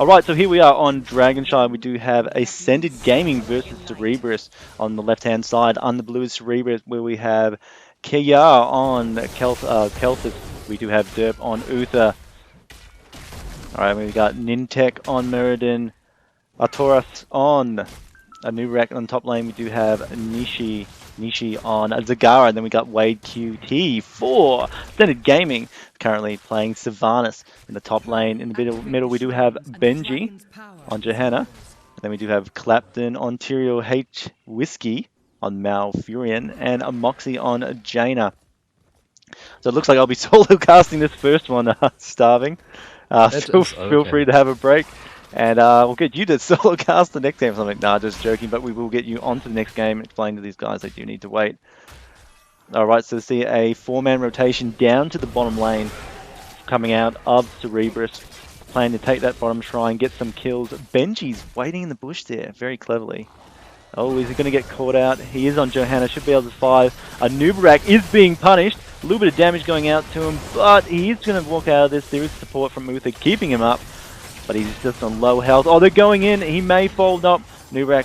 Alright, so here we are on Dragonshire. We do have Ascended Gaming versus Cerberus on the left-hand side. On the blue is Cerberus, where we have Kia on Kelthis. We do have Derp on Uther. Alright, we've got Nintek on Meriden. Artoras on Anurak on top lane. We do have Nishi on Zagara, and then we got Wade QT for Ascended Gaming, currently playing Sylvanas in the top lane. In the middle we do have Benji on Johanna, and then we do have Clapton on Tyrael H Whiskey on Malfurion, and a Moxie on Jaina. So it looks like I'll be solo casting this first one, Starving. So feel free to have a break. And we'll get you to solo cast the next game or something. Nah, just joking, but we will get you on to the next game and explain to these guys they do need to wait. Alright, so see a 4-man rotation down to the bottom lane coming out of Cerberus. Planning to take that bottom shrine, get some kills. Benji's waiting in the bush there, very cleverly. Oh, is he going to get caught out? He is on Johanna, should be able to survive. Anubarak is being punished. A little bit of damage going out to him, but he is going to walk out of this. There is support from Uther keeping him up. But he's just on low health. Oh, they're going in. He may fold up. Nurak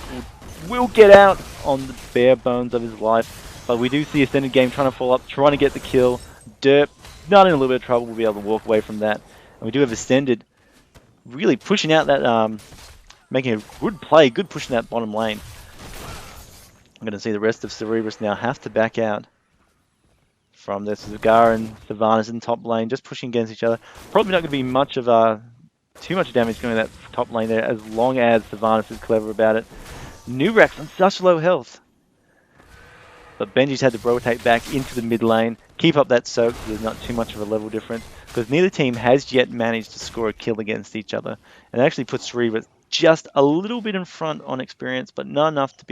will get out on the bare bones of his life. But we do see Ascended Game trying to fall up, trying to get the kill. Derp, not in a little bit of trouble, will be able to walk away from that. And we do have Ascended really pushing out that, making a good play, good push in that bottom lane. I'm going to see the rest of Cerberus now have to back out from this. Zagara and Sylvanas in top lane, just pushing against each other. Probably not going to be much of too much damage going to that top lane there, as long as Sylvanas is clever about it. Nurak's on such low health. But Benji's had to rotate back into the mid lane, keep up that soak so there's not too much of a level difference, because neither team has yet managed to score a kill against each other. And it actually puts Cerberus just a little bit in front on experience, but not enough to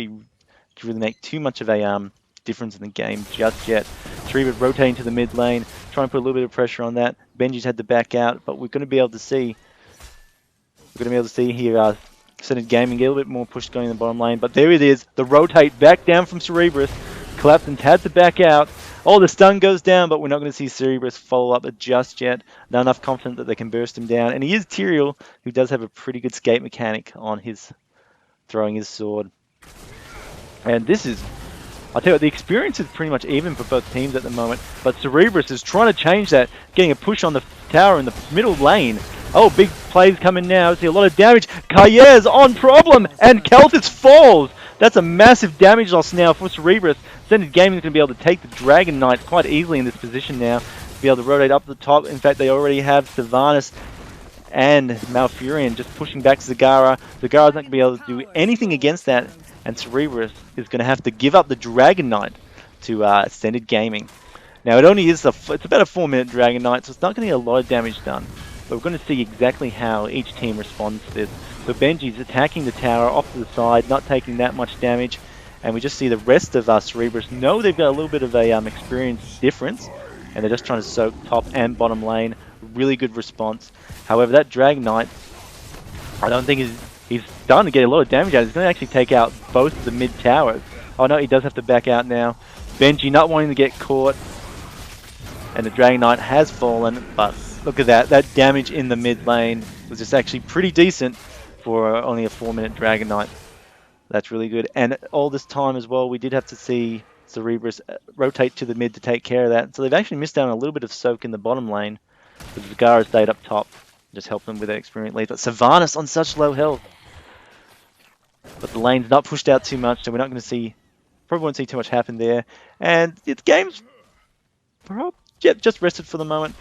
really make too much of a difference in the game just yet. Cerberus rotating to the mid lane, trying to put a little bit of pressure on that. Benji's had to back out, but we're going to be able to see here Ascended Gaming get a little bit more push going in the bottom lane. But there it is, the rotate back down from Cerberus. Clapton's had to back out. Oh, the stun goes down, but we're not going to see Cerberus follow up just yet. Not enough confident that they can burst him down. And he is Tyrael, who does have a pretty good skate mechanic on his throwing his sword. And this is, I'll tell you what, the experience is pretty much even for both teams at the moment. But Cerberus is trying to change that, getting a push on the tower in the middle lane. Oh, big plays coming now. See a lot of damage. Kayez on problem, and Kelthis falls. That's a massive damage loss now for Cerberus. Ascended Gaming is going to be able to take the Dragon Knight quite easily in this position now. Be able to rotate up the top. In fact, they already have Sylvanas and Malfurion just pushing back Zagara. Zagara's not going to be able to do anything against that, and Cerberus is going to have to give up the Dragon Knight to Ascended Gaming. Now, it only is it's about a 4-minute Dragon Knight, so it's not going to get a lot of damage done. But we're going to see exactly how each team responds to this. So Benji's attacking the tower off to the side, not taking that much damage. And we just see the rest of Cerberus know they've got a little bit of a experience difference. And they're just trying to soak top and bottom lane. Really good response. However, that Dragon Knight, I don't think he's done to get a lot of damage out. He's going to actually take out both the mid towers. Oh no, he does have to back out now. Benji not wanting to get caught. And the Dragon Knight has fallen, but look at that. That damage in the mid lane was just actually pretty decent for only a 4-minute Dragon Knight. That's really good. And all this time as well, we did have to see Cerberus rotate to the mid to take care of that. So they've actually missed out on a little bit of soak in the bottom lane. But Zagara stayed up top, just helped them with that experience lead. But Sylvanas on such low health. But the lane's not pushed out too much, so we're not going to see, probably won't see too much happen there. And its game's just rested for the moment.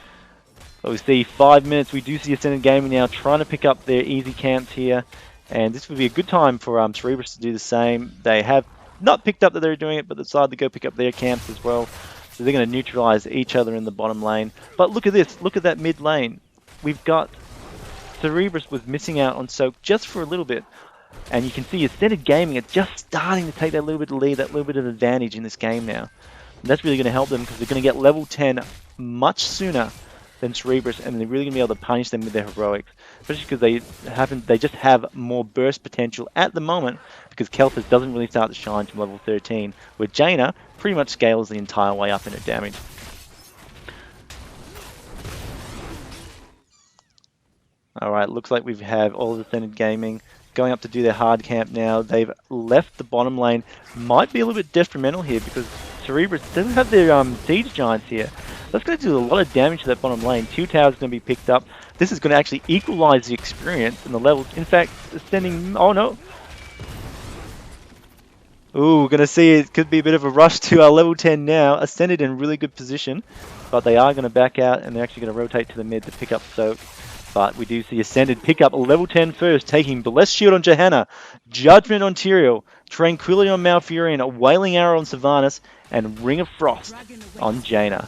But we see 5 minutes. We do see Ascended Gaming now trying to pick up their easy camps here. And this would be a good time for Cerberus to do the same. They have not picked up that they're doing it, but decided to go pick up their camps as well. So they're going to neutralize each other in the bottom lane. But look at this. Look at that mid lane. We've got Cerberus was missing out on soak just for a little bit. And you can see Ascended Gaming are just starting to take that little bit of lead, that little bit of advantage in this game now. And that's really going to help them because they're going to get level 10 much sooner than Cerberus, and they're really going to be able to punish them with their heroics, especially because they just have more burst potential at the moment, because Kelthis doesn't really start to shine to level 13, where Jaina pretty much scales the entire way up in her damage. Alright, looks like we have all of Ascended Gaming going up to do their hard camp now. They've left the bottom lane. Might be a little bit detrimental here because Cerberus doesn't have their siege giants here. That's going to do a lot of damage to that bottom lane. 2 towers going to be picked up. This is going to actually equalize the experience and the levels. In fact, Ascending... Oh no! Ooh, going to see it could be a bit of a rush to our level 10 now. Ascended in really good position, but they are going to back out and they're actually going to rotate to the mid to pick up Soak. But we do see Ascended pick up a level 10 first, taking Blessed Shield on Johanna, Judgment on Tyrael, Tranquility on Malfurion, a Wailing Arrow on Sylvanas, and Ring of Frost on Jaina.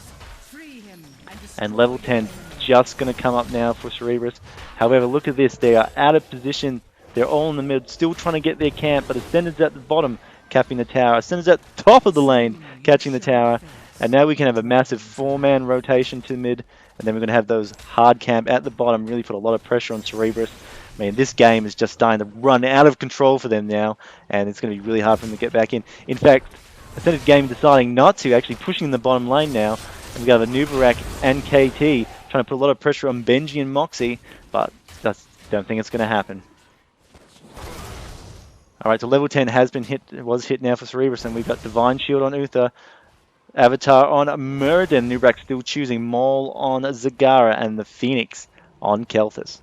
And level 10 just going to come up now for Cerberus. However, look at this, they are out of position. They're all in the mid, still trying to get their camp, but Ascended's at the bottom, capping the tower. Ascended's at the top of the lane, catching the tower. And now we can have a massive 4-man rotation to mid. And then we're going to have those hard camp at the bottom, really put a lot of pressure on Cerberus. I mean, this game is just starting to run out of control for them now, and it's going to be really hard for them to get back in. In fact, Ascended Game deciding not to, actually pushing the bottom lane now. And we got Nubarak and KT trying to put a lot of pressure on Benji and Moxie, but just don't think it's going to happen. Alright, so level 10 has been hit, was hit now for Cerberus, and we've got Divine Shield on Uther. Avatar on Muradin. Nubarak still choosing Maul on Zagara and the Phoenix on Kelthus.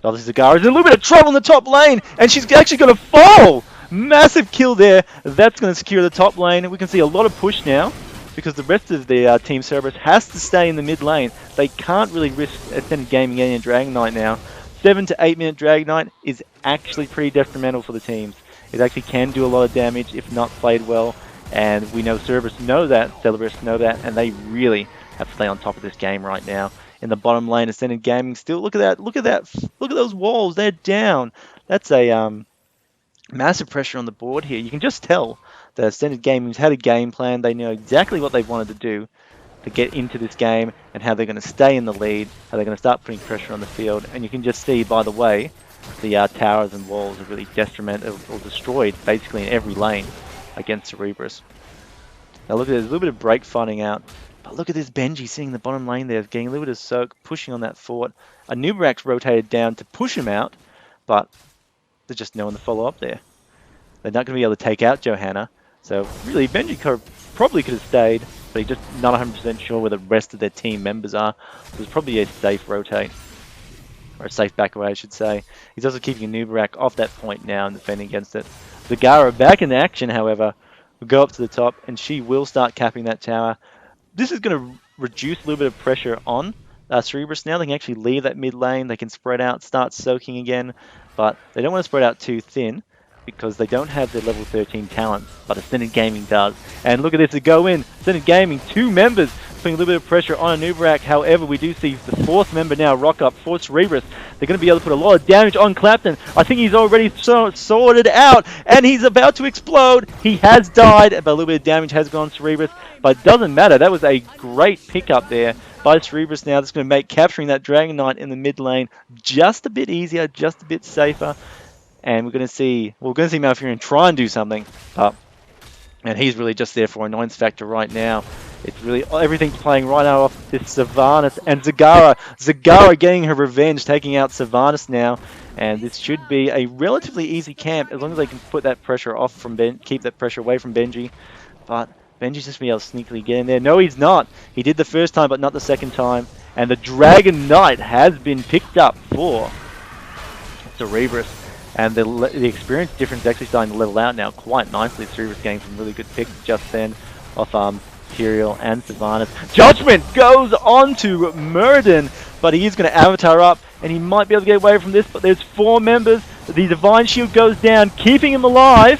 Obviously Zagara's in a little bit of trouble in the top lane and she's actually going to fall! Massive kill there. That's going to secure the top lane. We can see a lot of push now because the rest of the Team Cerberus has to stay in the mid lane. They can't really risk Ascended Gaming getting a Dragon Knight now. 7 to 8 minute Dragon Knight is actually pretty detrimental for the teams. It actually can do a lot of damage if not played well. And we know Cerberus know that, and they really have to stay on top of this game right now. In the bottom lane, Ascended Gaming still, look at those walls, they're down. That's a massive pressure on the board here. You can just tell that Ascended Gaming's had a game plan. They know exactly what they wanted to do to get into this game and how they're going to stay in the lead, how they're going to start putting pressure on the field. And you can just see, by the way, the towers and walls are really detrimental or destroyed basically in every lane against Cerberus. Now look at there's a little bit of break fighting out, but look at this Benji sitting in the bottom lane there, getting a little bit of soak, pushing on that fort. A Nubarak's rotated down to push him out, but there's just no one to follow up there. They're not going to be able to take out Johanna, so really Benji probably could have stayed, but he's just not 100% sure where the rest of their team members are, so it's probably a safe rotate. Or a safe back away, I should say. He's also keeping Nubarak off that point now and defending against it. Zagara back in action, however, will go up to the top and she will start capping that tower. This is going to reduce a little bit of pressure on Cerberus now. They can actually leave that mid lane. They can spread out, start soaking again, but they don't want to spread out too thin because they don't have their level 13 talents, but Ascended Gaming does. And look at this, to go in. Ascended Gaming, 2 members, putting a little bit of pressure on Nubarak. However, we do see the 4th member now rock up for Cerberus. They're going to be able to put a lot of damage on Clapton. I think he's already sorted out, and he's about to explode. He has died, but a little bit of damage has gone to Cerberus, but it doesn't matter. That was a great pickup there by Cerberus now. That's going to make capturing that Dragon Knight in the mid lane just a bit easier, just a bit safer. And we're going to see Malfurion try and do something, and he's really just there for annoyance factor right now. It's really, everything's playing right now off this Sylvanas and Zagara. Zagara getting her revenge, taking out Sylvanas now. And this should be a relatively easy camp as long as they can put that pressure off from keep that pressure away from Benji. But Benji's just going to be able to sneakily get in there. No, he's not. He did the first time, but not the second time. And the Dragon Knight has been picked up for Cerberus. And the experience difference is actually starting to level out now quite nicely. Cerberus getting some really good picks just then off Tyrael and Sylvanas. Judgment goes on to Muradin, but he is going to avatar up, and he might be able to get away from this, but there's 4 members. The Divine Shield goes down, keeping him alive,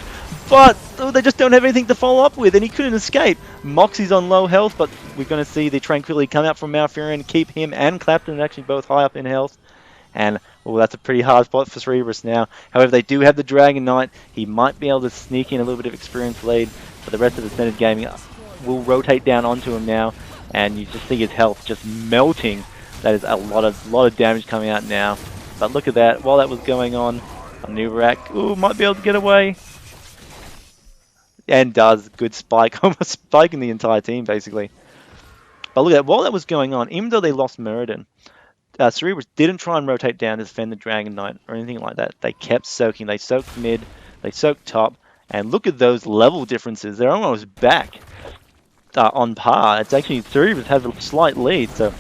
but they just don't have anything to follow up with, and he couldn't escape. Moxie's on low health, but we're going to see the Tranquility come out from Malfurion, keep him and Clapton actually both high up in health. And, well, that's a pretty hard spot for Cerberus now. However, they do have the Dragon Knight. He might be able to sneak in a little bit of experience lead, but the rest of the Ascended Gaming will rotate down onto him now, and you just see his health just melting. That is a lot of damage coming out now. But look at that, while that was going on, Nubarak, might be able to get away. And does, good spike, almost spiking the entire team basically. But look at that, while that was going on, even though they lost Muradin, Cerberus didn't try and rotate down to defend the Dragon Knight or anything like that. They kept soaking. They soaked mid, they soaked top, and look at those level differences. They're almost back on par. It's actually Cerberus has a slight lead, so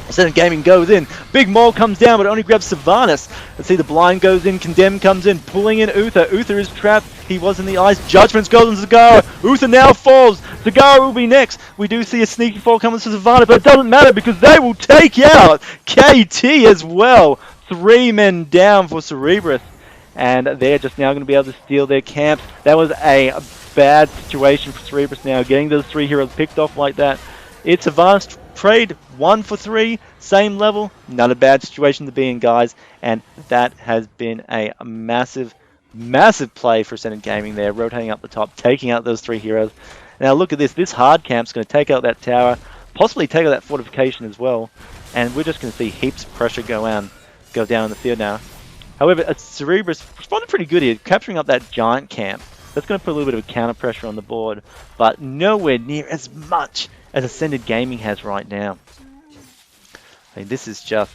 Ascendant Gaming goes in. Big Maul comes down, but it only grabs Sylvanas. Let's see, the blind goes in, Condemn comes in, pulling in Uther. Uther is trapped. He was in the ice. Judgments goes on Zagara. Uther now falls. Zagara will be next. We do see a sneaky fall coming to Sylvanas, but it doesn't matter because they will take out KT as well. 3 men down for Cerberus. And they're just now going to be able to steal their camps. That was a bad situation for Cerberus now, getting those 3 heroes picked off like that. It's a vast trade, 1 for 3, same level, not a bad situation to be in, guys. And that has been a massive, massive play for Ascendant Gaming there, rotating up the top, taking out those 3 heroes. Now look at this, this hard camp's going to take out that tower, possibly take out that fortification as well. And we're just going to see heaps of pressure go down in the field now. However, Cerberus responded pretty good here, capturing up that giant camp. That's going to put a little bit of counter pressure on the board, but nowhere near as much as Ascended Gaming has right now. I mean, this is just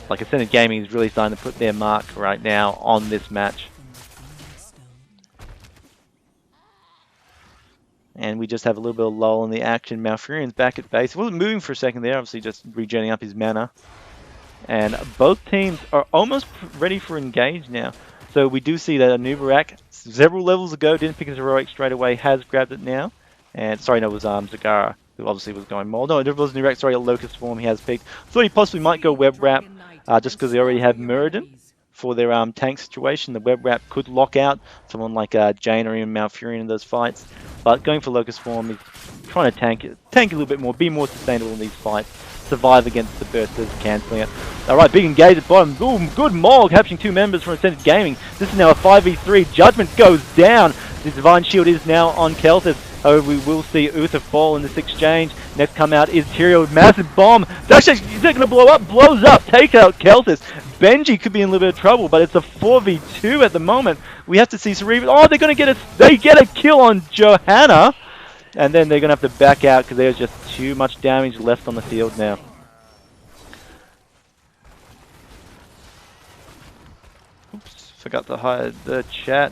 like Ascended Gaming is really starting to put their mark right now on this match. And we just have a little bit of lull in the action. Malfurion's back at base. He wasn't moving for a second there, obviously just regenerating up his mana. And both teams are almost ready for engage now. So we do see that Anubarak, several levels ago, didn't pick his heroic straight away, has grabbed it now. And sorry, no, it was Zagara, who obviously was going more. No, it was Anubarak, sorry, a Locust Form he has picked. Thought he possibly might go Web Wrap, just because they already have Muradin for their tank situation. The Web Wrap could lock out someone like Jaina or even Malfurion in those fights. But going for Locust Form is trying to tank a little bit more, be more sustainable in these fights. Survive against the bursters, cancelling it. Alright, big engage at bottom. Ooh, good Maul, capturing 2 members from Ascended Gaming. This is now a 5v3. Judgment goes down. The Divine Shield is now on Kelthus. However, we will see Uther fall in this exchange. Next come out is Tyrael. Massive bomb. Is it going to blow up? Blows up. Take out Kelthus. Benji could be in a little bit of trouble, but it's a 4v2 at the moment. We have to see Cerberus. Oh, they're going to get a kill on Johanna. And then they're going to have to back out because there's just too much damage left on the field now. Oops, forgot to hide the chat.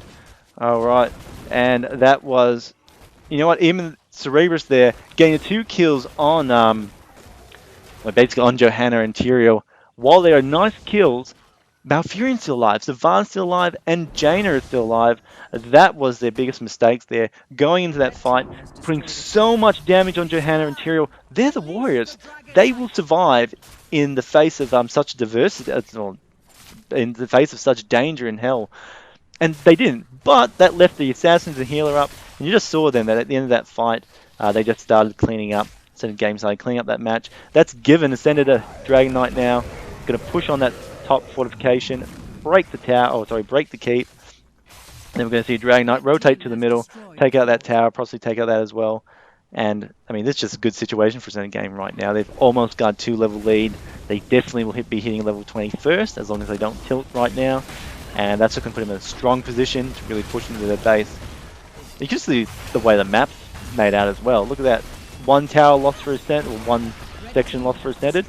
Alright, and that was, you know what, even Cerberus there, getting 2 kills on, basically on Johanna and Tyrael. While they are nice kills, Malfurion's still alive, Sylvanas still alive, and Jaina is still alive. That was their biggest mistakes there. Going into that fight, putting so much damage on Johanna and Tyrael. They're the warriors. They will survive in the face of such diversity, in the face of such danger in hell. And they didn't. But that left the assassins and healer up. And you just saw then that at the end of that fight, they just started cleaning up. Ascended Game started cleaning up that match. That's given Ascended a Dragon Knight now. Going to push on that top fortification, break the tower, break the keep. Then we're going to see Dragon Knight rotate to the middle, take out that tower, possibly take out that as well. And, I mean, this is just a good situation for Ascendant Game right now. They've almost got a 2-level lead. They definitely will be hitting level 20 first, as long as they don't tilt right now. And that's going to put them in a strong position to really push into their base. You can see the way the map's made out as well. Look at that. 1 tower lost for Ascended, or 1 section lost for Ascended,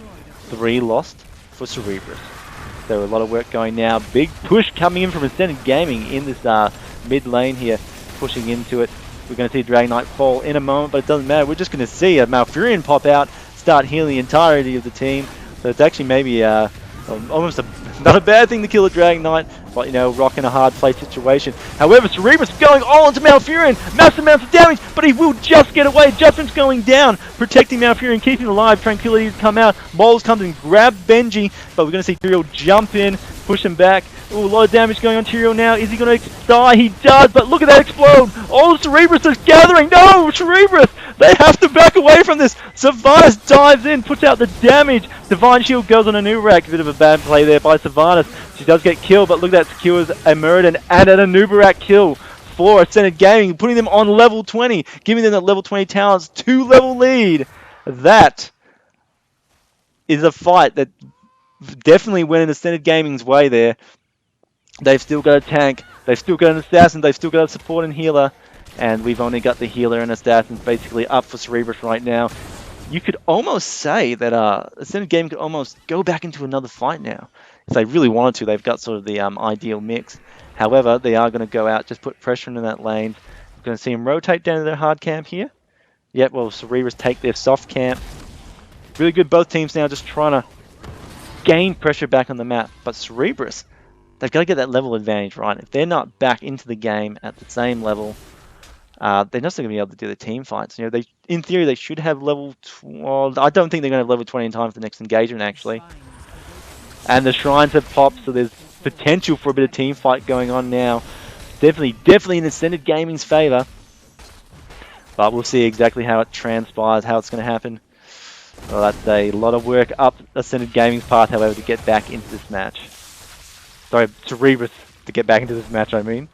3 lost for Cerberus. So a lot of work going now. Big push coming in from Ascendant Gaming in this mid lane here, pushing into it. We're going to see Dragon Knight fall in a moment, but it doesn't matter. We're just going to see a Malfurion pop out, start healing the entirety of the team. So it's actually maybe almost not a bad thing to kill a Dragon Knight, but, you know, rocking a hard play situation. However, Cerberus going all into Malfurion, massive amounts of damage, but he will just get away. Judgment's going down, protecting Malfurion, keeping him alive. Tranquility to come out. Moles comes and grab Benji, but we're going to see Tyrael jump in, push him back. Ooh, a lot of damage going on Tyrael now. Is he going to die? He does, but look at that explode. All Cerberus is gathering. No, Cerberus! They have to back away from this. Sylvanas dives in, puts out the damage. Divine Shield goes on Anubarak. A bit of a bad play there by Sylvanas. She does get killed, but look at that, secures a Muradin and an Anubarak kill for Ascended Gaming, putting them on level 20, giving them that level 20 talents, 2-level lead. That is a fight that definitely went in Ascended Gaming's way there. They've still got a tank, they've still got an assassin, they've still got a support and healer, and we've only got the healer and assassins basically up for Cerberus right now. you could almost say that Ascended Gaming could almost go back into another fight now. If they really wanted to, they've got sort of the ideal mix. However, they are going to go out, just put pressure into that lane. We're going to see them rotate down to their hard camp here. Yep, well, Cerberus take their soft camp. Really good, both teams now just trying to gain pressure back on the map. But Cerberus, they've got to get that level advantage, right? If they're not back into the game at the same level, they're not going to be able to do the team fights. You know, they, in theory, they should have level. Well, I don't think they're going to have level 20 in time for the next engagement, actually. And the shrines have popped, so there's potential for a bit of team fight going on now. Definitely in Ascended Gaming's favor. But we'll see exactly how it transpires, how it's going to happen. Well, that's a lot of work up Ascended Gaming's path, however, to get back into this match. Sorry, Cerberus to get back into this match, I mean.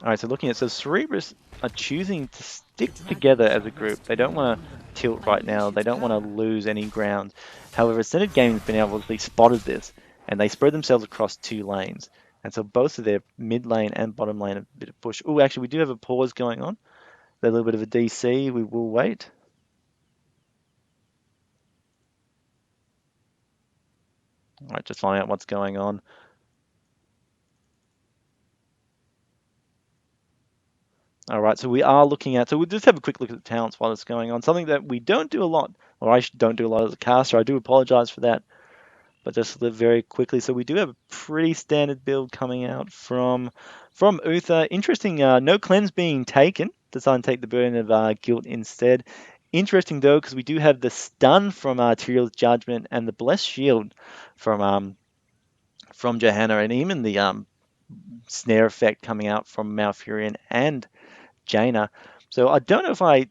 Alright, so looking at, so Cerberus are choosing to stick together as a group. They don't want to tilt right now. They don't want to lose any ground. However, Ascended Gaming's been able to spotted this, and they spread themselves across 2 lanes. And so both of their mid lane and bottom lane a bit of push. Oh, actually, we do have a pause going on. A little bit of a DC. We will wait. Alright, just finding out what's going on. Alright, so we are looking at, so we'll just have a quick look at the talents while it's going on. Something that we don't do a lot, or I don't do a lot as a caster. I do apologize for that. But just very quickly, so we do have a pretty standard build coming out from Uther. Interesting, no cleanse being taken. Decided to take the burden of guilt instead. Interesting though, because we do have the stun from Tyrell's Judgment and the blessed shield from Johanna, and even the snare effect coming out from Malfurion and Jaina. So I don't know if I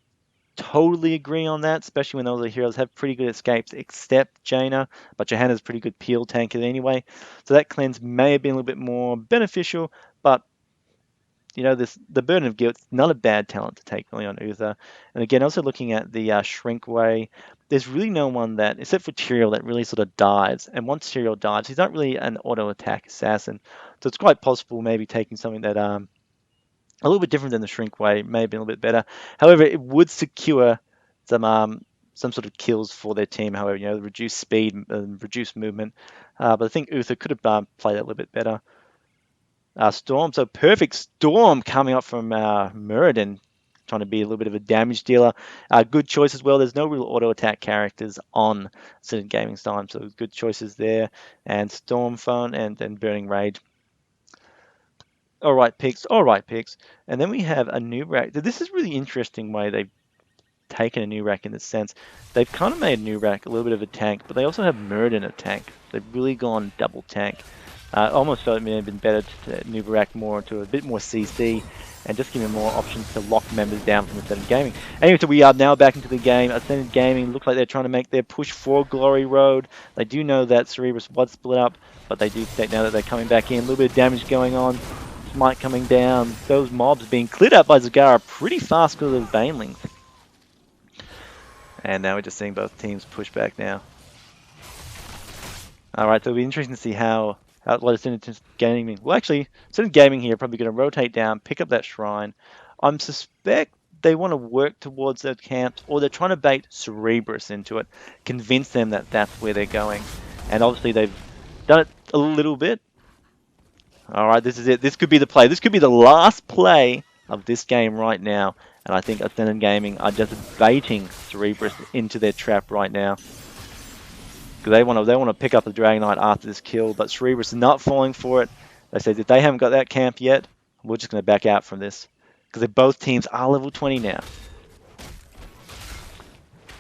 totally agree on that, especially when those heroes have pretty good escapes, except Jaina, but Johanna's pretty good peel tanker anyway. So that cleanse may have been a little bit more beneficial, but you know, the burden of guilt, not a bad talent to take really on Uther. And again, also looking at the shrink way, there's really no one that, except for Tyrael, that really sort of dives. And once Tyrael dives, he's not really an auto attack assassin, so it's quite possible maybe taking something that a little bit different than the shrink way, may have been a little bit better. However, it would secure some sort of kills for their team. However, you know, reduced speed and reduced movement. But I think Uther could have played that a little bit better. Storm, so perfect Storm coming up from Muradin, trying to be a little bit of a damage dealer. Good choice as well. There's no real auto attack characters on Ascended Gaming's time, so good choices there. And Storm Phone and Burning Rage. All right picks. And then we have a new rack. This is really interesting way they've taken a new rack in this sense. They've kind of made a new rack a little bit of a tank, but they also have Muradin a tank. They've really gone double tank. Almost felt it may have been better to new rack more into a bit more CC and just give them more options to lock members down from Ascended Gaming. Anyway, so we are now back into the game. Ascended Gaming look like they're trying to make their push for Glory Road. They do know that Cerberus was split up, but they do state now that they're coming back in. A little bit of damage going on. Smite coming down. Those mobs being cleared out by Zagara pretty fast because of those Banelings. And now we're just seeing both teams push back now. Alright, so it'll be interesting to see how what Ascended Gaming... Well, actually, Ascended Gaming here are probably going to rotate down, pick up that shrine. I suspect they want to work towards their camps, or they're trying to bait Cerberus into it, convince them that that's where they're going. And obviously they've done it a little bit. Alright, this is it. This could be the play. This could be the last play of this game right now. And I think Ascended Gaming are just baiting Cerberus into their trap right now. Because they want to pick up the Dragon Knight after this kill, but Cerberus is not falling for it. They said that they haven't got that camp yet, we're just going to back out from this. Because both teams are level 20 now.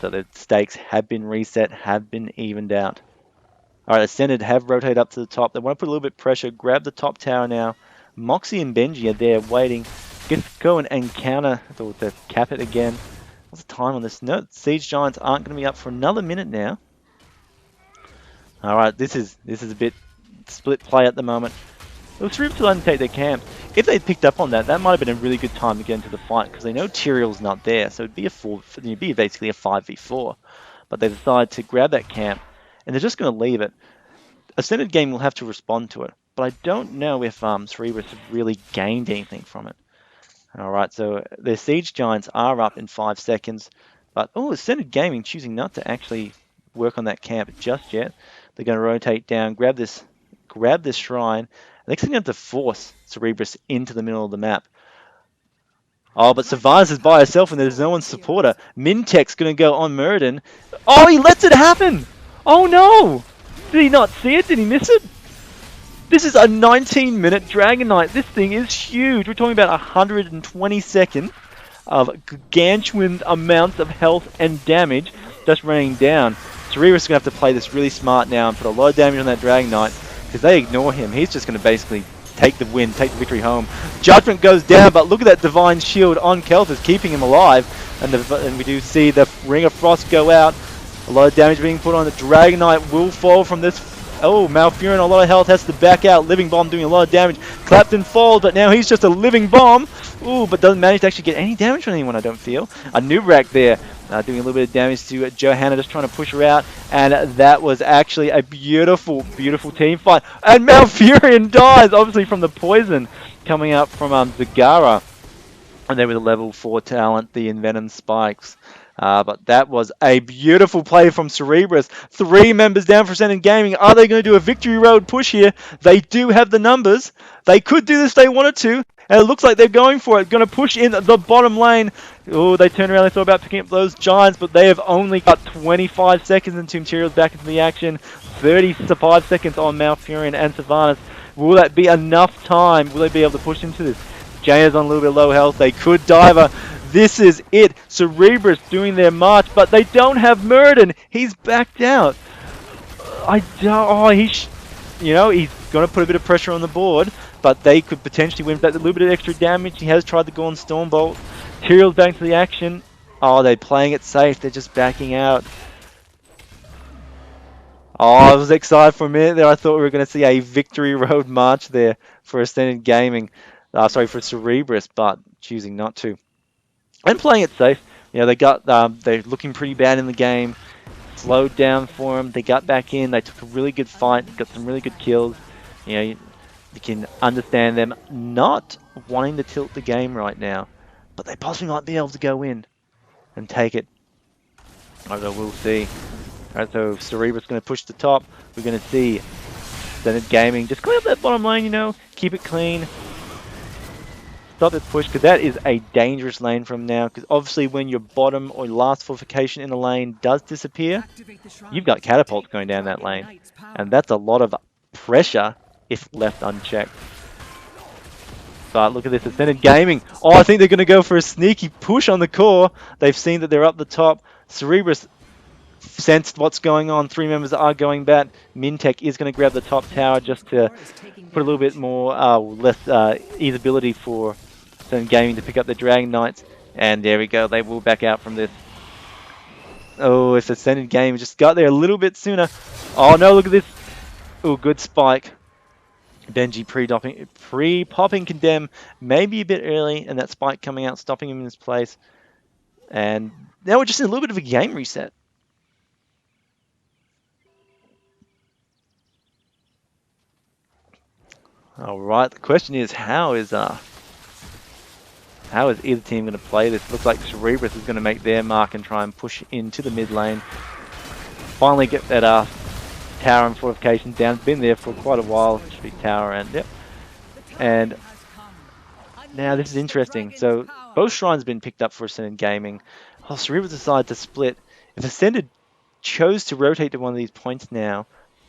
So the stakes have been reset, have been evened out. Alright, Ascended have rotated up to the top. They want to put a little bit of pressure, grab the top tower now. Moxie and Benji are there waiting. Go and counter the cap it again. What's the time on this? No, Siege Giants aren't going to be up for another minute now. Alright, this is a bit split play at the moment. It looks really to take their camp. If they picked up on that, that might have been a really good time to get into the fight because they know Tyrael's not there, so it'd be basically a 5v4. But they decide to grab that camp, and they're just going to leave it. Ascended Game will have to respond to it, but I don't know if Cerberus have really gained anything from it. Alright, so their Siege Giants are up in 5 seconds. But, oh, Ascended Gaming choosing not to actually work on that camp just yet. They're going to rotate down, grab this shrine. Next thing they have to force Cerberus into the middle of the map. Oh, but Sylvanas is by herself and there's no one to support her. Mintek's going to go on Muradin. Oh, he lets it happen! Oh no! Did he not see it? Did he miss it? This is a 19-minute Dragon Knight. This thing is huge. We're talking about 120 seconds of gargantuan amounts of health and damage just raining down. Cerberus is going to have to play this really smart now and put a lot of damage on that Dragon Knight because they ignore him. He's just going to basically take the win, take the victory home. Judgment goes down, but look at that Divine Shield on Kelthus, keeping him alive. And we do see the Ring of Frost go out. A lot of damage being put on. The Dragon Knight will fall from this. Oh, Malfurion, a lot of health, has to back out. Living Bomb doing a lot of damage. Clapton falls, but now he's just a Living Bomb. Ooh, but doesn't manage to actually get any damage from anyone, I don't feel. A Nubrak there. Doing a little bit of damage to Johanna, just trying to push her out. And that was actually a beautiful, beautiful team fight. And Malfurion dies, obviously from the poison coming out from Zagara. And they were the level 4 talent, the Envenom Spikes. But that was a beautiful play from Cerberus. 3 members down for Ascended Gaming. Are they going to do a victory road push here? They do have the numbers. They could do this if they wanted to. And it looks like they're going for it. Going to push in the bottom lane. Oh, they turn around. They thought about picking up those Giants, but they have only got 25 seconds into Materials back into the action. 35 seconds on Malfurion and Sylvanas. Will that be enough time? Will they be able to push into this? Jaina's on a little bit low health. They could dive her. This is it. Cerberus doing their march, but they don't have Muradin. He's backed out. I don't. Oh, he's going to put a bit of pressure on the board, but they could potentially win. That little bit of extra damage. He has tried to go on Stormbolt. Tyrell's back to the action. Oh, they're playing it safe. They're just backing out. Oh, I was excited for a minute there. I thought we were going to see a victory road march there for Ascended Gaming. Sorry, for Cerberus, but choosing not to. And playing it safe. You know, they're looking pretty bad in the game. Slowed down for them. They got back in. They took a really good fight. Got some really good kills. You know, you can understand them not wanting to tilt the game right now. But they possibly might be able to go in and take it. Although we'll see. Alright, so Cerberus going to push the top. We're going to see Ascended Gaming just clear up that bottom lane, you know. Keep it clean. Stop that push, because that is a dangerous lane from now. Because obviously when your bottom or last fortification in the lane does disappear, you've got catapults going down that lane. And that's a lot of pressure if left unchecked. But look at this, Ascended Gaming. Oh, I think they're going to go for a sneaky push on the core. They've seen that they're up the top. Cerberus sensed what's going on. 3 members are going back. Mintek is going to grab the top tower just to put a little bit more less easeability for Ascended Gaming to pick up the Dragon Knights. And there we go. They will back out from this. Oh, if Ascended Gaming just got there a little bit sooner. Oh no, look at this. Oh, good spike. Benji pre-popping Condemn maybe a bit early, and that spike coming out, stopping him in his place. And now we're just in a little bit of a game reset. Alright, the question is how is either team going to play this? Looks like Cerberus is going to make their mark and try and push into the mid lane. Finally get that tower and fortification down. It's been there for quite a while. Should be tower and yep. And now this is interesting. So both shrines have been picked up for Ascended Gaming. Oh, Cerberus decided to split. If Ascended chose to rotate to one of these points now,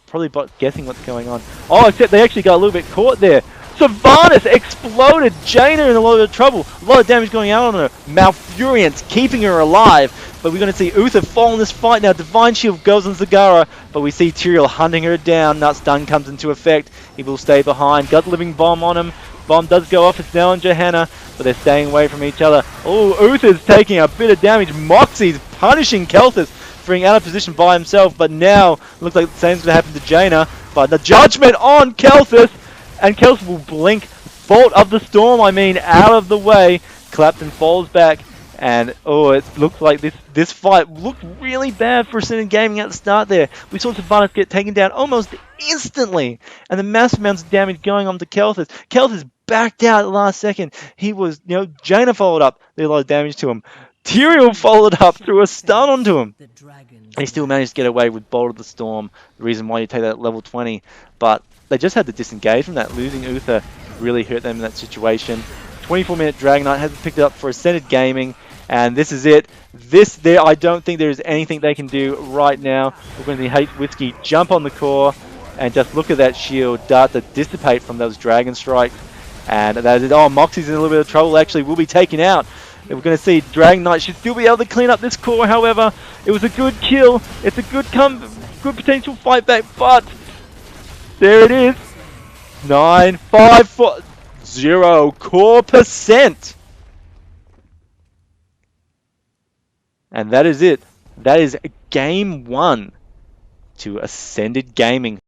probably guessing what's going on. Oh, except they actually got a little bit caught there. Sylvanas exploded. Jaina in a lot of trouble. A lot of damage going out on her. Malfurion's keeping her alive. But we're going to see Uther fall in this fight now. Divine Shield goes on Zagara. But we see Tyrell hunting her down. Nut Stun comes into effect. He will stay behind. Got Living Bomb on him. Bomb does go off. It's now on Johanna. But they're staying away from each other. Oh, Uther's taking a bit of damage. Moxie's punishing Kelthus, being out of position by himself, but now looks like the same's going to happen to Jaina. But the judgment on Kelthus, and Kelthus will blink. Bolt of the Storm, I mean, out of the way. Clapton falls back, And oh, it looks like this fight looked really bad for Ascended Gaming at the start there. We saw Sylvanas get taken down almost instantly, and the massive amounts of damage going on to Kelthus. Kelthus backed out at the last second. He was, Jaina followed up, did a lot of damage to him. Tyrael followed up, threw a stun onto him. And he still managed to get away with Bolt of the Storm, the reason why you take that at level 20. But they just had to disengage from that. Losing Uther really hurt them in that situation. 24-minute Dragon Knight hasn't picked it up for Ascended Gaming. And this is it. I don't think there is anything they can do right now. We're going to see Hate Whiskey jump on the core and just look at that shield dart to dissipate from those Dragon Strikes. And that is it. Oh, Moxie's in a little bit of trouble. Actually, will be taken out. We're going to see Dragon Knight should still be able to clean up this core. However, it was a good kill. It's a good potential fight back, but there it is. 9, 5, 4, 0 core percent. And that is it. That is game 1 to Ascended Gaming.